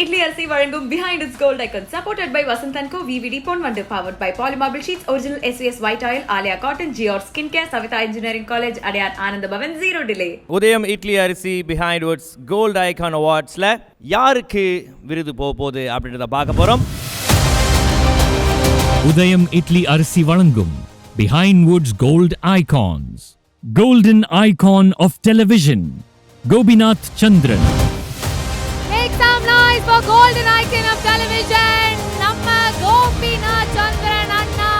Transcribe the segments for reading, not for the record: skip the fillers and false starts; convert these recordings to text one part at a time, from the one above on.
Italy Arsi வழங்கும் Behind Its Gold Icon supported by Vasanth & Co, VVD Ponvandu, powered by Polymarble Sheets, Original SVS White Oil, Alia Cotton, Geor Skincare, Savitha Engineering College, Adyar Ananda Bhavan, Zero Delay. உதயம் இட்லி அரிசி Behind Its Gold Icon Awardsல யாருக்கு விருது போகுது அப்படின்றத பார்க்க போறோம். உதயம் இட்லி அரிசி வழங்கும் Behind Woods Gold Icons. Golden Icon of Television. Gobinath Chandran. Make some noise for Golden Icon of Television. Namma Gobinath Chandran Anna.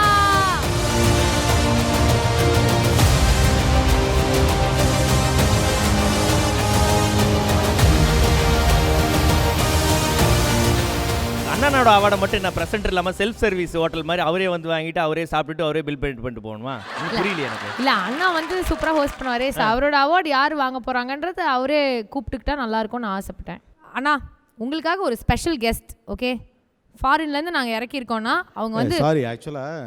அண்ணனோட அவார்டை மட்டும் என்ன ப்ரெசென்ட் இல்லாமல் செல்ஃப் சர்வீஸ் ஹோட்டல் மாதிரி அவரே வந்து வாங்கிட்டு அவரே சாப்பிட்டுட்டு அவரே பில் பண்ணிட்டு போகணுமா? புரியல எனக்கு. இல்லை, அண்ணா வந்து சூப்பராக ஹோஸ்ட் பண்ணுவார். அவரோட அவார்டு யார் வாங்க போகிறாங்கன்றது அவரே கூப்பிட்டுக்கிட்டா நல்லாயிருக்கும்னு ஆசைப்பட்டேன். அண்ணா, உங்களுக்காக ஒரு ஸ்பெஷல் கெஸ்ட். ஓகே, ஃபாரின்லேருந்து நாங்கள் இறக்கியிருக்கோன்னா அவங்க வந்து சாரி, ஆக்சுவலாக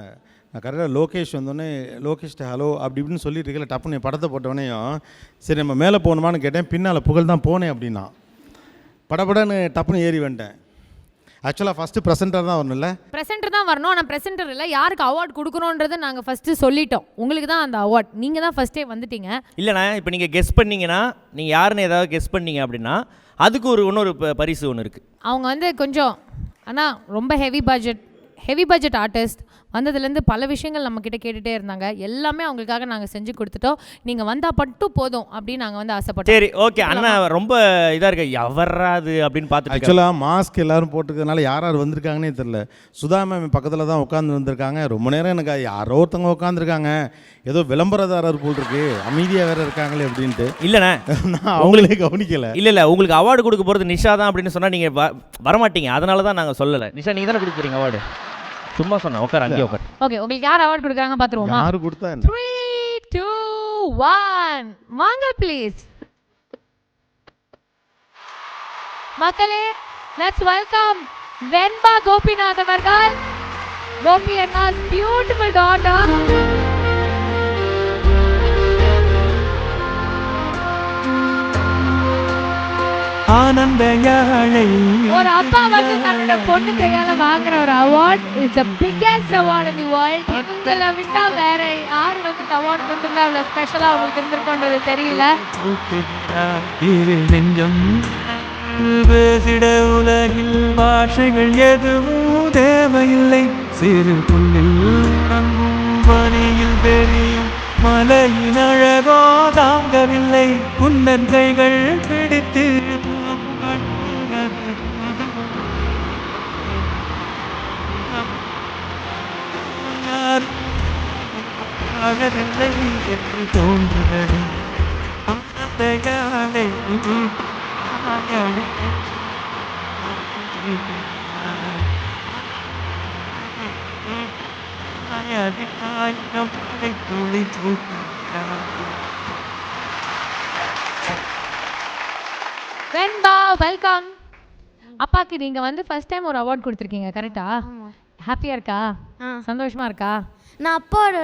நான் கரெக்டாக லோகேஷ் வந்தோடனே லோகேஷ்ட ஹலோ அப்படி இப்படின்னு சொல்லிட்டு இருக்கல, டப்புன்னு என் படத்தை போட்டவனையும் சரி நம்ம மேலே போகணுமான்னு கேட்டேன். பின்னால் புகழ் தான் போனேன் அப்படின்னா படப்படன்னு டப்புன்னு ஏறி வந்துட்டேன். ஆக்சுவலாக ஃபஸ்ட்டு ப்ரெசென்டர் தான் வரணும். இல்லை, ப்ரெசென்டர் தான் வரணும். ஆனால் ப்ரெசென்டர் இல்லை, யாருக்கு அவார்டு கொடுக்கணுன்றதை நாங்கள் ஃபஸ்ட்டு சொல்லிட்டோம். உங்களுக்கு தான் அந்த அவார்ட், நீங்கள் தான் ஃபஸ்ட்டே வந்துட்டீங்க. இல்லைண்ணா, இப்போ நீங்கள் கெஸ் பண்ணீங்கன்னா நீங்கள் யாருன்னு ஏதாவது கெஸ் பண்ணீங்க அப்படின்னா அதுக்கு இன்னொரு பரிசு ஒன்று இருக்குது. அவங்க வந்து கொஞ்சம் ஆனால் ரொம்ப ஹெவி பட்ஜெட் ஆர்டிஸ்ட். வந்ததுலேருந்து பல விஷயங்கள் நம்மக்கிட்ட கேட்டுகிட்டே இருந்தாங்க. எல்லாமே அவங்களுக்காக நாங்கள் செஞ்சு கொடுத்துட்டோம். நீங்கள் வந்தால் மட்டும் போதும் அப்படின்னு நாங்கள் வந்து ஆசைப்பட்டோம். சரி, ஓகே. அண்ணா ரொம்ப இதாக இருக்கு, எவராது அப்படின்னு பார்த்துட்டு. ஆக்சுவலாக மாஸ்க் எல்லோரும் போட்டுக்கிறதுனால யார் யார் வந்திருக்காங்கன்னே தெரில. சுதா மேம் பக்கத்தில் தான் உட்காந்து வந்திருக்காங்க. ரொம்ப நேரம் எனக்கு யாரோ ஒருத்தவங்க உட்காந்துருக்காங்க, ஏதோ விளம்பரதாரர் போல் இருக்கு, அமைதியாக வேறு இருக்காங்களே அப்படின்ட்டு. இல்லைண்ணே, நான் அவங்களே கவனிக்கலை. இல்லை உங்களுக்கு அவார்டு கொடுக்க போகிறது நிஷா தான் அப்படின்னு சொன்னால் நீங்கள் வரமாட்டீங்க. அதனால தான் நாங்கள் சொல்லலை. நிஷா, நீங்கள் தானே கொடுக்குறீங்க அவார்டு? சும்மா சொன்னேன், உட்கார், அங்கேயே உட்கார். ஓகே, உங்களுக்கு யார் அவார்டு கொடுக்குறாங்க பார்த்துருவோமா? யாரு கொடுத்தா? 3, 2, 1 வாங்க ப்ளீஸ். மக்களே, லெட்ஸ் வெல்கம் வெண்பா கோபிநாத் அவர்கள். Gopi அண்ணா's beautiful daughter. ஒரு அப்பா வந்து தன்னோட பொண்ணு கையால வாங்குற ஒரு award is the biggest award in the world. இவங்கள விட்டா வேற யார் வந்து அவார்ட் கொடுத்தா அவ்வளவு ஸ்பெஷலா அவங்களுக்கு இருந்திருக்கும்ன்றது தெரியல. நெஞ்சம் பேசிட உலகில் பாஷைகள் எதுவும் தேவையில்லை. சிறு புல்லில் உறங்கும் பனியில் தெரியும் மலையின் அழகோ தாங்கவில்லை. குந்தன் கைகள் பிடித்து என்று தோன்றுகிறது. வெண்பா, வெல்கம். அப்பாக்கு நீங்க வந்து ஃபர்ஸ்ட் டைம் ஒரு அவார்ட் கொடுத்துருக்கீங்க, கரெக்டா? ஹாப்பியா இருக்கா? சந்தோஷமா இருக்கா? நான் அப்பாவோட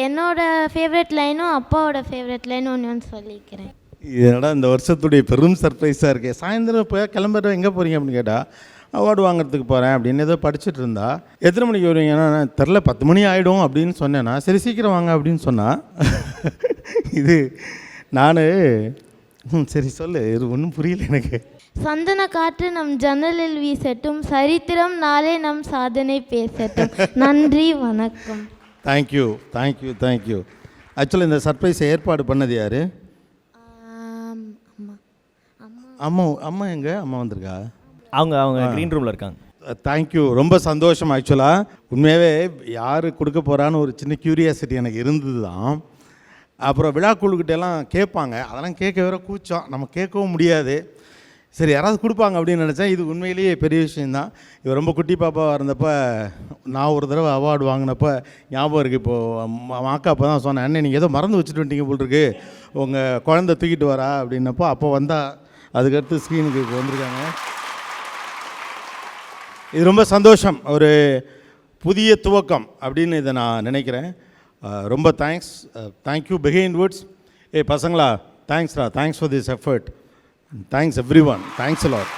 என்னோட ஃபேவரட் லைனும் அப்பாவோட ஃபேவரட் லைனும் ஒன்று சொல்லிக்கிறேன். இதோட இந்த வருஷத்துடைய பெரும் சர்ப்ரைஸாக இருக்குது. சாயந்தரம் இப்போ கிளம்புற எங்கே போகிறீங்க அப்படின்னு கேட்டால் அவார்டு வாங்குறதுக்கு போகிறேன் அப்படின்னு ஏதோ படிச்சுட்டு இருந்தா. எத்தனை மணிக்கு வருவீங்கன்னா தெரில, 10 மணி ஆகிடும் அப்படின்னு சொன்னேன்னா சரி சீக்கிரம் வாங்க அப்படின்னு சொன்னால் இது நான் சரி சொல்லு, இது ஒன்றும் புரியல எனக்கு. சந்தன காற்று நம் ஜன்னலில் வீசட்டும், சரித்திரம் நாளே நம் சாதனை பேசட்டும். நன்றி, வணக்கம். தேங்க்யூ. ஆக்சுவலாக இந்த சர்ப்ரைஸை ஏற்பாடு பண்ணது யார்? அம்மா எங்கே? அம்மா வந்திருக்கா? அவங்க க்ரீன் ரூமில் இருக்காங்க. தேங்க்யூ, ரொம்ப சந்தோஷம். ஆக்சுவலாக உண்மையாகவே யார் கொடுக்க போகிறான்னு ஒரு சின்ன க்யூரியாசிட்டி எனக்கு இருந்தது தான். அப்புறம் விழா குழுக்கிட்டெல்லாம் கேட்பாங்க, அதெல்லாம் கேட்க வேற கூச்சம், நம்ம கேட்கவும் முடியாது. சரி யாராவது கொடுப்பாங்க அப்படின்னு நினச்சேன். இது உண்மையிலேயே பெரிய விஷயந்தான். இவர் ரொம்ப குட்டி பாப்பாவாக இருந்தப்போ நான் ஒரு தடவை அவார்டு வாங்கினப்போ ஞாபகம் இருக்குது. இப்போது மாக்கா அப்போ தான் சொன்னேன், அண்ணே நீங்கள் ஏதோ மறந்து வச்சுட்டு வந்துட்டீங்க போல் இருக்கு, உங்கள் குழந்தை தூக்கிட்டு வரா அப்படின்னப்போ அப்போ வந்தால் அதுக்கடுத்து ஸ்க்ரீனுக்கு வந்திருக்காங்க. இது ரொம்ப சந்தோஷம், ஒரு புதிய துவக்கம் அப்படின்னு இதை நான் நினைக்கிறேன். ரொம்ப தேங்க்யூ Behind Woods. பசங்களா, thanks for this effort. Thanks everyone. Thanks a lot.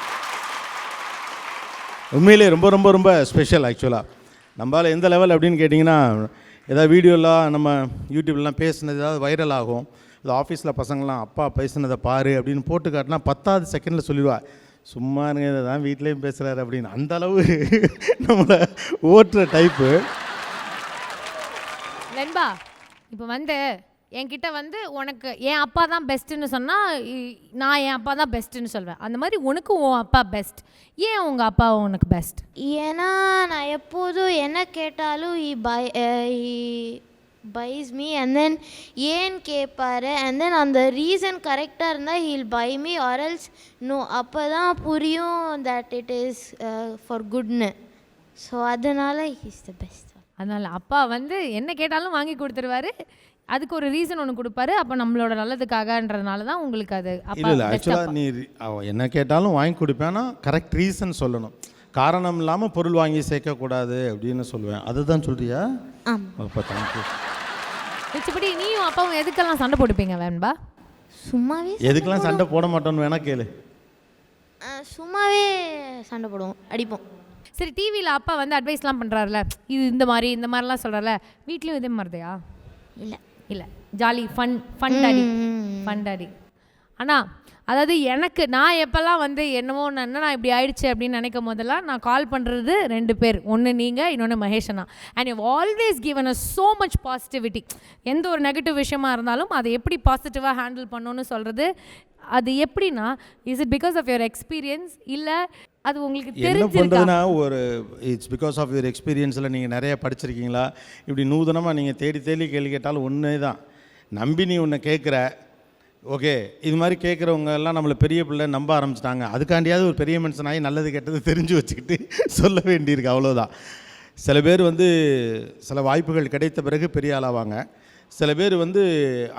உண்மையிலே ரொம்ப ரொம்ப ரொம்ப ஸ்பெஷல் ஆக்சுவலாக. நம்மளால் எந்த லெவல் அப்படின்னு கேட்டிங்கன்னா, ஏதாவது வீடியோலாம் நம்ம யூடியூப்லாம் பேசுனது ஏதாவது வைரல் ஆகும். இது ஆஃபீஸில் பசங்களாம் அப்பா பேசுனதை பாரு அப்படின்னு போட்டு காட்டினா 10வது செகண்டில் சொல்லிடுவா, சும்மா இருங்க இதை தான் வீட்லேயும் பேசுகிறாரு அப்படின்னு. அந்த அளவு நம்மளை ஓட்டுற டைப்பு. வெண்பா இப்போ வந்து என்கிட்ட வந்து உனக்கு என் அப்பா தான் பெஸ்ட்டுன்னு சொன்னால் நான் என் அப்பா தான் பெஸ்ட்டுன்னு சொல்வேன். அந்த மாதிரி உனக்கு உன் அப்பா பெஸ்ட். ஏன் உங்கள் அப்பா உனக்கு பெஸ்ட்? ஏன்னா நான் எப்போதும் என்ன கேட்டாலும் buys me and then ஏன் கேட்பாரு and then அந்த ரீசன் கரெக்டாக இருந்தால் he'll buy me or else no. அப்போ தான் புரியும் that it is for goodன்னு. ஸோ அதனால் he's the best. அதனால் அப்பா வந்து என்ன கேட்டாலும் வாங்கி கொடுத்துருவாரு. அதுக்கு ஒரு ரீசன் ஒன்று கொடுப்பாரு. அப்போ நம்மளோட நல்லதுக்காகன்றதுனால தான் உங்களுக்கு அது அப்பா. இல்லை ஆக்சுவலாக நீ என்ன கேட்டாலும் வாங்கி கொடுப்பேன்னா கரெக்ட் ரீசன் சொல்லணும். காரணம் இல்லாமல் பொருள் வாங்கி சேர்க்கக்கூடாது அப்படின்னு சொல்லுவேன். அதுதான் சொல்றியா? அப்போ தேங்க்யூ. மிச்சபடி நீயும் அப்பாவும் எதுக்கெல்லாம் சண்டை போட்டுப்பீங்க வேண்பா? சும்மாவே எதுக்கெல்லாம் சண்டை போட மாட்டோன்னு வேணா கேளு. சும்மாவே சண்டை போடுவோம், அடிப்போம். சரி, டிவியில் அப்பா வந்து அட்வைஸ்லாம் பண்ணுறாருல, இது இந்த மாதிரிலாம் சொல்கிறார்ல, வீட்லேயும் இதே மாதிரிதையா? இல்லை ஜாலி ஃபன் டாடி. ஆனால் அதாவது எனக்கு நான் எப்போல்லாம் வந்து என்னமோ நான் இப்படி ஆயிடுச்சு அப்படின்னு நினைக்கும் போதெல்லாம் நான் கால் பண்ணுறது 2 பேர். ஒன்று நீங்கள், இன்னொன்று மகேஷனா. And you always given us so much positivity. எந்த ஒரு நெகட்டிவ் விஷயமா இருந்தாலும் அதை எப்படி பாசிட்டிவாக ஹேண்டில் பண்ணணும்னு சொல்கிறது. அது எப்படின்னா, is it because of your experience இல்லை அது உங்களுக்கு தெரிஞ்சிருக்கா? ஒரு இட்ஸ் பிகாஸ் ஆஃப் யுவர் எக்ஸ்பீரியன்ஸில் நீங்கள் நிறைய படிச்சிருக்கீங்களா? இப்படி நூதனமாக நீங்கள் தேடி கேள்வி கேட்டாலும் ஒன்றே தான், நம்பி நீ ஒன்று கேட்குற. ஓகே, இது மாதிரி கேட்குறவங்க எல்லாம் நம்மளை பெரிய பிள்ளை நம்ப ஆரம்பிச்சிட்டாங்க. அதுக்காண்டியாவது ஒரு பெரிய மனுஷனாகி நல்லது கெட்டது தெரிஞ்சு வச்சுக்கிட்டு சொல்ல வேண்டியிருக்கு, அவ்வளோதான். சில பேர் வந்து சில வாய்ப்புகள் கிடைத்த பிறகு பெரிய ஆளாவாங்க. சில பேர் வந்து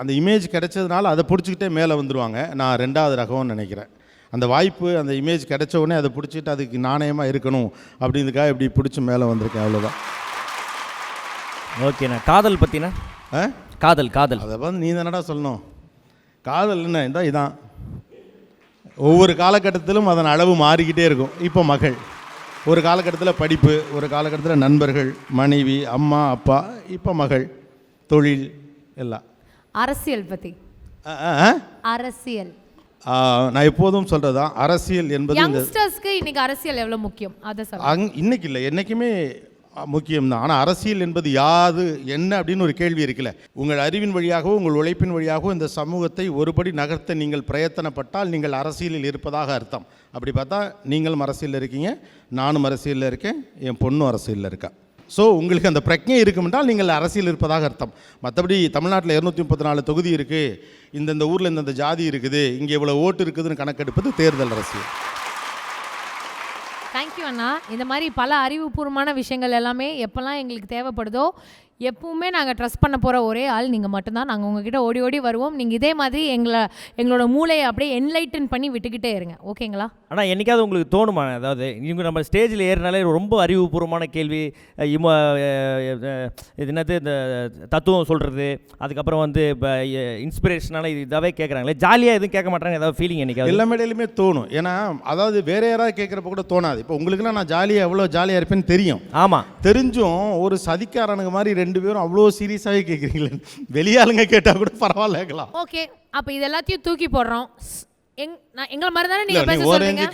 அந்த இமேஜ் கிடைச்சதுனால அதை பிடிச்சிக்கிட்டே மேலே வந்துடுவாங்க. நான் 2வது ரகம்னு நினைக்கிறேன். அந்த வாய்ப்பு அந்த இமேஜ் கிடைச்ச உடனே அதை பிடிச்சிட்டு அதுக்கு நாணயமாக இருக்கணும் அப்படின்றதுக்காக இப்படி பிடிச்சி மேலே வந்திருக்கேன், அவ்வளோதான். ஓகேண்ணா. காதல் பற்றினா? காதல் அதை வந்து நீ தானடா சொல்லணும். காதல் என்ன இதான் ஒவ்வொரு காலகட்டத்திலும் அதன் அளவு மாறிக்கிட்டே இருக்கும். இப்போ மகள், ஒரு காலகட்டத்தில் படிப்பு, ஒரு காலகட்டத்தில் நண்பர்கள், மனைவி, அம்மா அப்பா, இப்போ மகள், தொழில் எல்லாம். அரசியல் பற்றி அரசியல் நான் எப்போதும் சொல்கிறதா, அரசியல் என்பது யங்ஸ்டர்ஸ்க்கு இன்னைக்கு அரசியல் எவ்வளோ முக்கியம் அதை சொல்ல. இன்னைக்கு இல்லை, என்றைக்குமே முக்கியம்தான். ஆனால் அரசியல் என்பது யாது என்ன அப்படின்னு ஒரு கேள்வி இருக்குல்ல. உங்கள் அறிவின் வழியாகவோ உங்கள் உழைப்பின் வழியாகவோ இந்த சமூகத்தை ஒருபடி நகர்த்த நீங்கள் பிரயத்தனப்பட்டால் நீங்கள் அரசியலில் இருப்பதாக அர்த்தம். அப்படி பார்த்தா நீங்களும் அரசியலில் இருக்கீங்க, நானும் அரசியலில் இருக்கேன், என் பொண்ணும் அரசியலில் இருக்கா. ஸோ உங்களுக்கு அந்த பிரச்சனை இருக்குமென்றால் நீங்கள் அரசியல் இருப்பதாக அர்த்தம். மற்றபடி தமிழ்நாட்டில் 234 தொகுதி இருக்குது, இந்த ஊரில் இந்த ஜாதி இருக்குது, இங்கே இவ்வளோ ஓட்டு இருக்குதுன்னு கணக்கெடுப்பது தேர்தல் அரசியல். தேங்க்யூ அண்ணா. இந்த மாதிரி பல அறிவுபூர்வமான விஷயங்கள் எல்லாமே எப்போல்லாம் எங்களுக்கு தேவைப்படுதோ எப்பவுமே நாங்கள் ட்ரஸ்ட் பண்ண போகிற ஒரே ஆள் நீங்கள் மட்டும்தான். நாங்கள் உங்ககிட்ட ஓடி வருவோம். நீங்கள் இதே மாதிரி எங்களோட மூளையை அப்படியே என்லைட்டன் பண்ணி விட்டுக்கிட்டே இருங்க, ஓகேங்களா? ஆனால் என்றைக்காவது உங்களுக்கு தோணுமா, அதாவது இவங்க நம்ம ஸ்டேஜில் ஏறினாலே ரொம்ப அறிவுபூர்வமான கேள்வி, இது என்னது இந்த தத்துவம் சொல்கிறது, அதுக்கப்புறம் வந்து இப்போ இன்ஸ்பிரேஷனால இதாகவே கேட்குறாங்களே, ஜாலியாக எதுவும் கேட்க மாட்டாங்க, ஏதாவது ஃபீலிங் என்றைக்காவது? எல்லா மேடையிலுமே தோணும். ஏன்னா அதாவது வேறு யாராவது கேட்குறப்ப கூட தோணாது. இப்போ உங்களுக்குலாம் நான் ஜாலியாக எவ்வளோ ஜாலியாக இருப்பேன்னு தெரியும். ஆமாம், தெரிஞ்சும் ஒரு சதிக்காரனுங்க மாதிரி 2 பேரும் அவ்வளோ சீரியஸாகவே கேட்குறீங்களே. வெளியாளுங்க கேட்டால் கூட பரவாயில்ல கேட்கலாம். ஓகே, அப்போ இது எல்லாத்தையும் தூக்கி போடுறோம். எங்களை மாதிரி தானே நீங்கள் பேச சொல்றீங்க.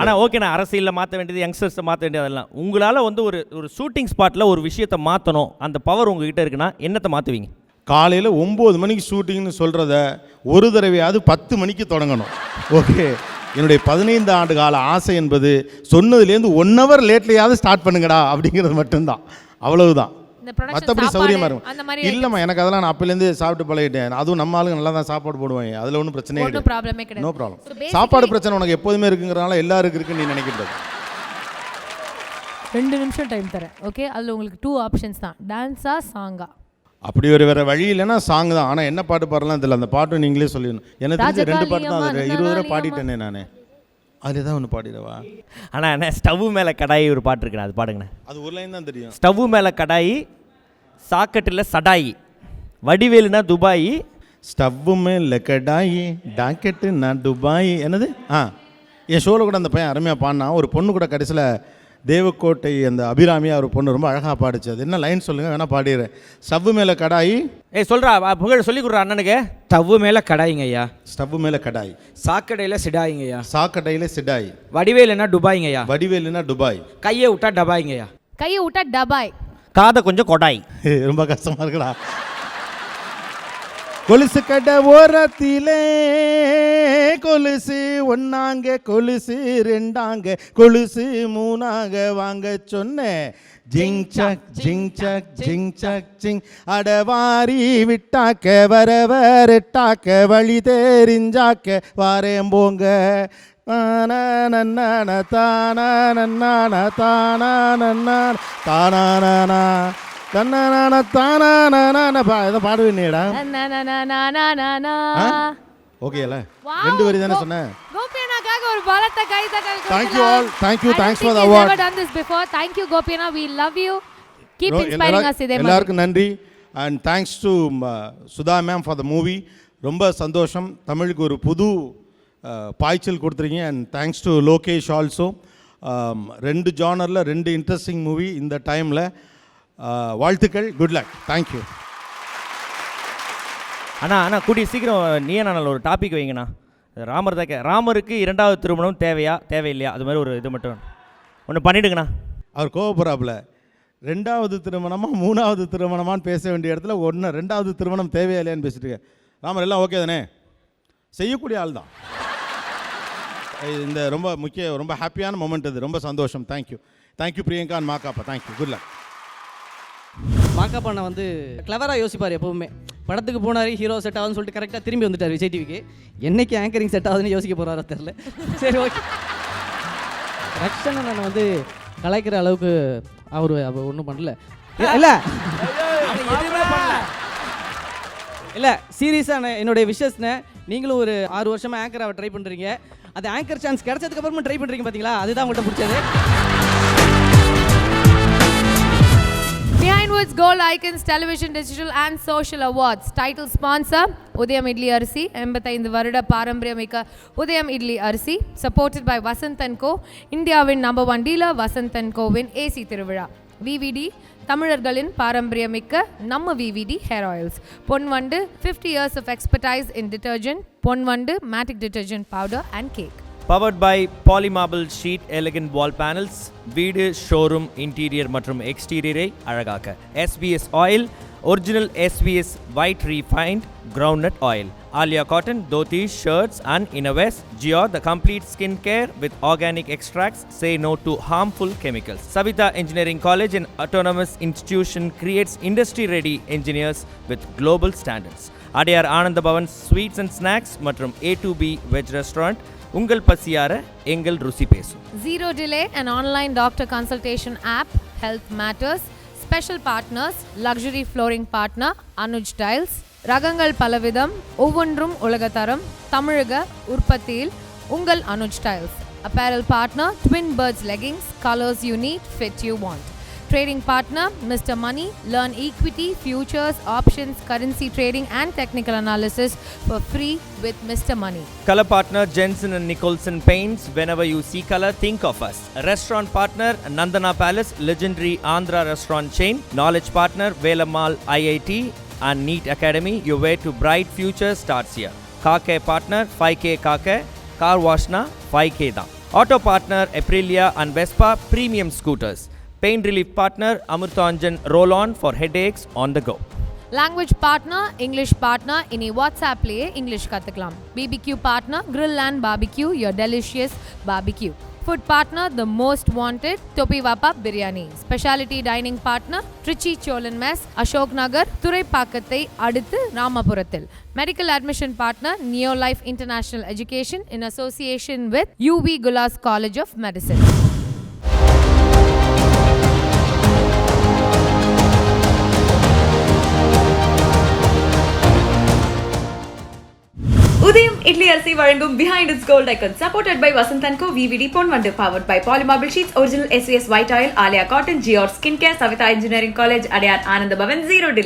ஆனால் ஓகேண்ணா, அரசியலில் மாற்ற வேண்டியது, யங்ஸ்டர்ஸை மாற்ற வேண்டியது அதெல்லாம். உங்களால் வந்து ஒரு ஷூட்டிங் ஸ்பாட்டில் ஒரு விஷயத்தை மாற்றணும், அந்த பவர் உங்ககிட்ட இருக்குன்னா என்னத்தை மாற்றுவீங்க? காலையில் 9 மணிக்கு ஷூட்டிங்னு சொல்கிறத ஒரு தடவையாவது 10 மணிக்கு தொடங்கணும். ஓகே, என்னுடைய 15 ஆண்டு கால ஆசை என்பது சொன்னதுலேருந்து 1 hour லேட்லையாவது ஸ்டார்ட் பண்ணுங்கடா அப்படிங்கிறது மட்டும்தான், அவ்வளவுதான். மற்றபடி சௌரியமாக இருக்கும். இல்லைம்மா, எனக்கு அதெல்லாம் நான் அப்போலேருந்து சாப்பிட்டு பழகிட்டேன். அதுவும் நம்ம ஆளுங்க நல்லா தான் சாப்பாடு போடுவாங்க, அதில் ஒன்றும் பிரச்சனையே கிடையாது. No problem. சாப்பாடு பிரச்சனை உனக்கு எப்போதுமே இருக்குங்கிறனால எல்லாருக்கும் இருக்குன்னு நீ நினைக்கிறது. 2 நிமிஷம் டைம் தரேன், ஓகே? அதில் உங்களுக்கு 2 ஆப்ஷன்ஸ் தான், டான்ஸா சாங்கா. அப்படி ஒரு வேறு வழி இல்லைன்னா சாங் தான். ஆனால் என்ன பாட்டு பாடலாம் தெரியல, அந்த பாட்டும் நீங்களே சொல்லிடணும். எனக்கு தெரிஞ்ச 2 பாட்டு தான், அது 20 தடவை பாடிட்டேனே நான். அது தான் ஒன்று பாடிடவா? ஆனால் என்ன ஸ்டவ் மேலே கடாயி ஒரு பாட்டு இருக்குண்ணா, அது பாடுங்கண்ணே. அது ஒரு லைன் தான் தெரியும். ஸ்டவ் மேலே கடாயி, சாக்கெட்டில் சடாயி, வடிவேலுனா துபாயி. ஸ்டவ்வு மேலே கடாயி, டாக்கெட்டு நான் துபாயி. என்னது? என் ஷோவில் கூட அந்த பையன் அருமையாக பாடினான். ஒரு பொண்ணு கூட கடைசியில் தேவக்கோட்டை அந்த அபிராமியாக ஒரு பொண்ணு ரொம்ப அழகாக பாடிச்சு. அது என்ன லைன் சொல்லுங்கள், வேணால் பாடிடுறேன். ஸ்டவ்வு மேலே கடாயி. ஏய் சொல்கிறா புகழ் சொல்லி கொடுறா அண்ணனுக்கு. ஸ்டவ்வு மேலே கடாயிங்க ஐயா. ஸ்டவ்வு மேலே கடாய். சாக்கடையில் சிடாயிங்க ஐயா. சாக்கடையில் சிடாய். வடிவேலுன்னா துபாய்ங்க ஐயா. வடிவேலுன்னா துபாய். கையை விட்டா டபாய்ங்க ஐயா. கையை விட்டா டபாய். காதை கொஞ்சம் கொடாய். ரொம்ப கஷ்டமாக இருக்குடா. கொலுசு கடை ஓரத்திலே கொலுசு ஒன்னாங்க, கொலுசு ரெண்டாங்க, கொலுசு மூணாங்க வாங்க சொன்னேன். ஜிங் சக் ஜிங் சக் ஜிங் சக் ஜிங். அடவாரி விட்டாக்க வரவரெட்டாக்க வழி தெரிஞ்சாக்க வாரேன் போங்க. தானா தானா தானா தானா தன்னான தானான இதை பாடுவேன்டா. ஓகேல ரெண்டு வரி தானே சொன்னேன். கோபியனாக்காக ஒரு பலத்த கை தட்டல். Thank you all. Thanks for the award. Never done this before. Thank you Gopina. We love you. Keep inspiring us. எல்லாருக்கும் நன்றி. And thanks to Sudha ma'am for the movie. ரொம்ப சந்தோஷம். தமிழுக்கு ஒரு புது பாய்ச்சல் கொடுத்துருக்கீங்க. And thanks to Lokesh also. ரெண்டு ஜானரில் ரெண்டு இன்ட்ரெஸ்டிங் மூவி இந்த டைமில். வாழ்த்துக்கள். Good luck. தேங்க்யூ அண்ணா கூடிய சீக்கிரம் நீ நான் ஒரு டாபிக் வைங்கண்ணா. ராமர் தான் ராமருக்கு 2வது திருமணம் தேவையா தேவையில்லையா, அது மாதிரி ஒரு இது மட்டும் ஒன்று பண்ணிவிடுங்கண்ணா. அவர் கோவப்படுறாப்புல. 2வது திருமணமா 3வது திருமணமான்னு பேச வேண்டிய இடத்துல 2வது திருமணம் தேவையா இல்லையான்னு பேசிட்டு இருக்கேன். ராமர் எல்லாம் ஓகே தானே, செய்யக்கூடிய ஆள் தான். இந்த ரொம்ப ஹாப்பியான மொமெண்ட் இது. ரொம்ப சந்தோஷம். Thank you Priyanka and Makapa. Thank you. Good luck. Makapa அண்ணா வந்து கிளவராக யோசிப்பார் எப்போவுமே. படத்துக்கு போனார், ஹீரோ செட் ஆகுதுன்னு சொல்லிட்டு கரெக்டாக திரும்பி வந்துட்டார் விஜய் டிவிக்கு. என்னைக்கு ஆங்கரிங் செட் ஆகுதுன்னு யோசிக்க போகிறாரோ தெரில. சரி ஓகே. ரக்ஷன் அண்ணன் வந்து கலாய்க்கிற அளவுக்கு அவர் ஒன்றும் பண்ணல. இல்லை இல்லை சீரியஸாக என்னுடைய விஷஸ்ண்ணே. நீங்களும் ஒரு 6 வருஷமாக ஆங்கராக ட்ரை பண்ணுறீங்க. அது ஆங்கர் சான்ஸ் கிடைச்சதுக்கப்புறமா ட்ரை பண்ணுறீங்க பார்த்தீங்களா, அதுதான் உங்கள்கிட்ட பிடிச்சது. Behind Woods Gold Icons Television Digital and Social Awards. Title sponsor Udayam Idli Arsi. 85 வருட பாரம்பரியமிக்க உதயம் இட்லி அரிசி. Supported by Vasanth & Co. இந்தியாவின் நம்பர் 1 டீலர் Vasanth & Co-வின் ஏசி திருவிழா. VVD தமிழர்களின் பாரம்பரியமிக்க நம்ம VVD ஹேர் ஆயில்ஸ். பொன்வண்டு 50 years of expertise in detergent. பொன்வண்டு matic detergent powder and cake. Powered by Polymarble Sheet Elegant Wall Panels. வீடு ஷோரூம் இன்டீரியர் மற்றும் எக்ஸ்டீரியரை அழகாக்க. SBS Oil Original SBS White Refined Groundnut Oil. Alia Cotton Dhotis, Shirts and Innerwears. Gior the complete skin care with organic extracts. Say no to harmful chemicals. Savitha Engineering College, an autonomous institution, creates industry-ready engineers with global standards. Adiyar Ananda Bhavan Sweets and Snacks மற்றும் A2B Veg Restaurant. உங்கள் பசியார எங்கள் ருசி பேசும். Zero Delay, an online doctor consultation app. Health Matters. Special partners, luxury flooring partner Anuj Tiles. ரகங்கள் பலவிதம், ஒவ்வொன்றும் உலகத்தரம். தமிழக உற்பத்தியில் உங்கள் Anuj Tiles. Apparel partner Twin Birds Leggings. Colors you need, fit you want. Trading partner Mr. Money. Learn equity, futures, options, currency trading and technical analysis for free with Mr. Money. Color partner Jensen and Nicholson Paints. Whenever you see color, think of us. Restaurant partner Nandana Palace, legendary Andhra restaurant chain. Knowledge partner Velamal IIT and NEET Academy. Your way to bright future starts here. Car care partner 5K Car Care. Car washna 5K da. Auto partner Aprilia and Vespa premium scooters. Pain relief partner Amurthanjan Roll-On for headaches on the go. Language partner English partner இனி வாட்ஸ்அப்லேயே English கற்றுக்கலாம். BBQ partner Grill and Barbecue, your delicious barbecue. Food partner the most wanted Topi Vapa Biryani. Speciality dining partner Trichy Cholan Mess, Ashok Nagar, Thuraipakkattai அடுத்து ராமபுரத்தில். Medical admission partner Neolife International Education in association with UV Gulas College of Medicine. உதயம் இட்லி அரிசி வழங்கும் Behind Its Gold Icon. Supported by Vasanth & Co. VVD Ponvandu. Powered by Polymarble Sheets, Original SVS White Oil, Alia Cotton, Gior Skincare, Savitha Engineering College, Adiyar Ananda Bhavan, Zero Delay.